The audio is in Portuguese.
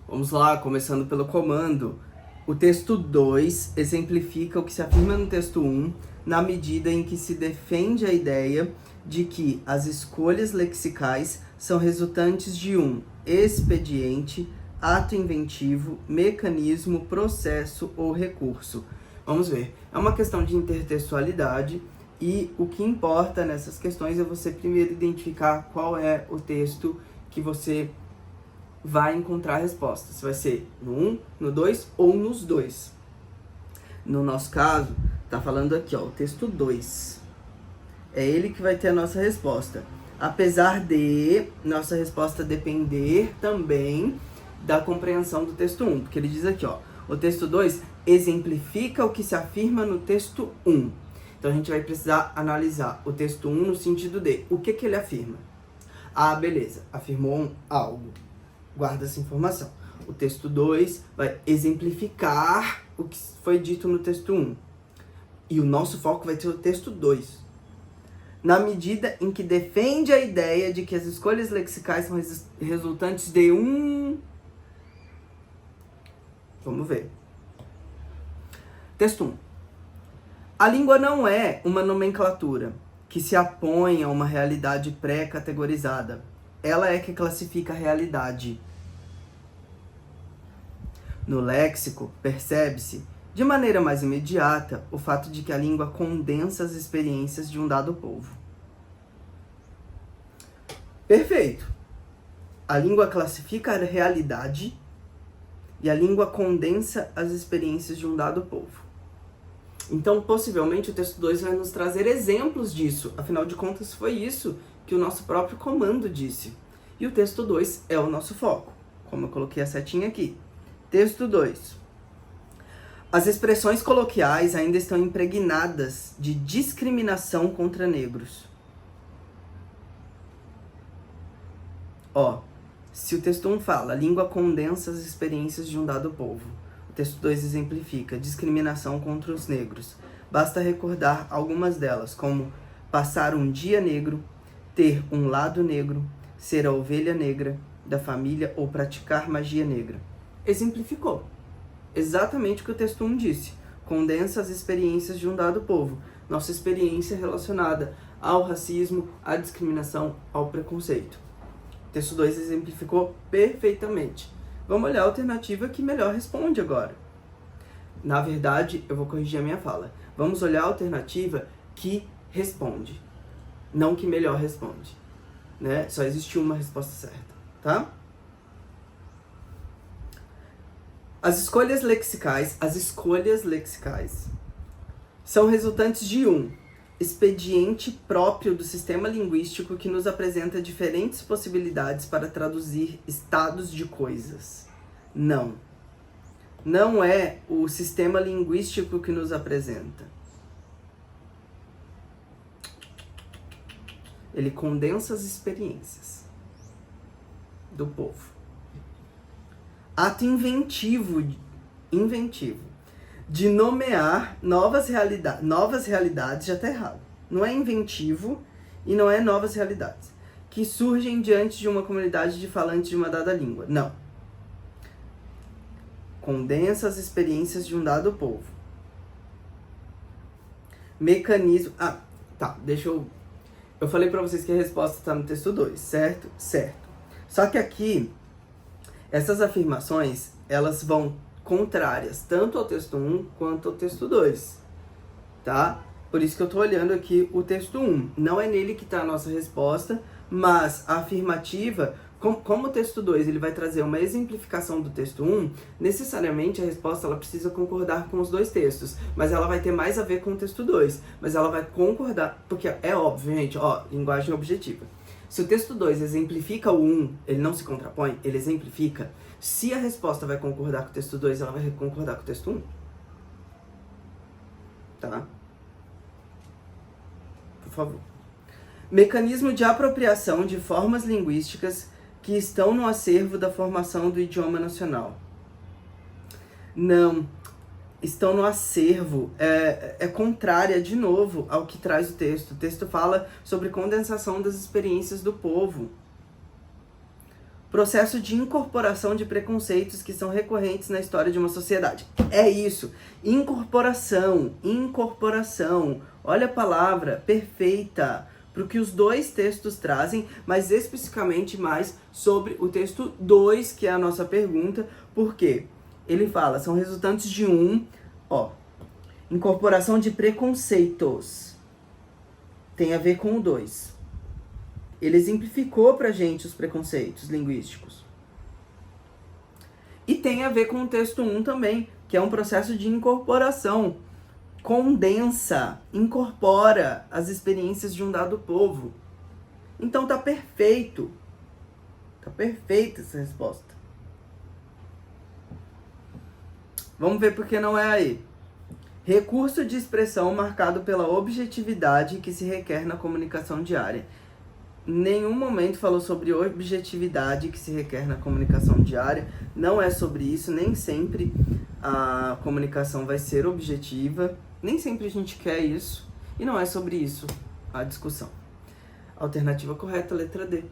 Vamos lá, começando pelo comando. O texto 2 exemplifica o que se afirma no texto 1, na medida em que se defende a ideia de que as escolhas lexicais são resultantes de um expediente, ato inventivo, mecanismo, processo ou recurso. Vamos ver, é uma questão de intertextualidade e o que importa nessas questões é você primeiro identificar qual é o texto que você vai encontrar a resposta. Se vai ser no 1, no 2 ou nos dois. No nosso caso, tá falando aqui, ó, o texto 2. É ele que vai ter a nossa resposta. Apesar de nossa resposta depender também da compreensão do texto 1, porque ele diz aqui, ó, o texto 2 exemplifica o que se afirma no texto 1. Então a gente vai precisar analisar o texto 1 no sentido de o que ele afirma. Ah, beleza, afirmou algo. Guarda essa informação. O texto 2 vai exemplificar o que foi dito no texto 1. E o nosso foco vai ser o texto 2. Na medida em que defende a ideia de que as escolhas lexicais são resultantes de um... Vamos ver. Texto 1. A língua não é uma nomenclatura que se apõe a uma realidade pré-categorizada. Ela é que classifica a realidade. No léxico, percebe-se, de maneira mais imediata, o fato de que a língua condensa as experiências de um dado povo. Perfeito! A língua classifica a realidade e a língua condensa as experiências de um dado povo. Então, possivelmente, o texto 2 vai nos trazer exemplos disso. Afinal de contas, foi isso que o nosso próprio comando disse. E o texto 2 é o nosso foco, como eu coloquei a setinha aqui. Texto 2. As expressões coloquiais ainda estão impregnadas de discriminação contra negros. Ó, se o texto 1 fala, a língua condensa as experiências de um dado povo. O texto 2 exemplifica discriminação contra os negros. Basta recordar algumas delas, como passar um dia negro, ter um lado negro, ser a ovelha negra da família ou praticar magia negra. Exemplificou exatamente o que o texto 1 disse. Condensa as experiências de um dado povo. Nossa experiência relacionada ao racismo, à discriminação, ao preconceito. O texto 2 exemplificou perfeitamente. Vamos olhar a alternativa que melhor responde agora. Na verdade, eu vou corrigir a minha fala. Vamos olhar a alternativa que responde, não que melhor responde. Né? Só existe uma resposta certa, tá? As escolhas lexicais são resultantes de um expediente próprio do sistema linguístico que nos apresenta diferentes possibilidades para traduzir estados de coisas. Não. Não é o sistema linguístico que nos apresenta. Ele condensa as experiências do povo. Ato inventivo de nomear novas realidades, já está errado. Não é inventivo e não é novas realidades, que surgem diante de uma comunidade de falantes de uma dada língua. Não. Condensa as experiências de um dado povo. Mecanismo... Ah, tá, deixa eu... Eu falei para vocês que a resposta está no texto 2, certo? Certo. Só que aqui, essas afirmações, elas vão contrárias tanto ao texto 1 quanto ao texto 2, tá? Por isso que eu tô olhando aqui o texto 1. Não é nele que está a nossa resposta, mas a afirmativa, como o texto 2 ele vai trazer uma exemplificação do texto 1, necessariamente a resposta ela precisa concordar com os dois textos, mas ela vai ter mais a ver com o texto 2, mas ela vai concordar, porque é óbvio, gente, ó, linguagem objetiva. Se o texto 2 exemplifica o 1, ele não se contrapõe, ele exemplifica. Se a resposta vai concordar com o texto 2, ela vai concordar com o texto 1. Tá? Por favor. Mecanismo de apropriação de formas linguísticas que estão no acervo da formação do idioma nacional. Não. Estão no acervo, é contrária, de novo, ao que traz o texto. O texto fala sobre condensação das experiências do povo. processo de incorporação de preconceitos que são recorrentes na história de uma sociedade. É isso, incorporação. Olha a palavra perfeita para o que os dois textos trazem, mas especificamente mais sobre o texto 2, que é a nossa pergunta, porque ele fala, são resultantes de incorporação de preconceitos. Tem a ver com o 2. Ele exemplificou pra gente os preconceitos linguísticos. E tem a ver com o texto 1 também, que é um processo de incorporação. Condensa, incorpora as experiências de um dado povo. Então tá perfeito. Tá perfeita essa resposta. Vamos ver por que não é aí. Recurso de expressão marcado pela objetividade que se requer na comunicação diária. Em nenhum momento falou sobre objetividade que se requer na comunicação diária. Não é sobre isso, nem sempre a comunicação vai ser objetiva. Nem sempre a gente quer isso. E não é sobre isso a discussão. Alternativa correta, letra D.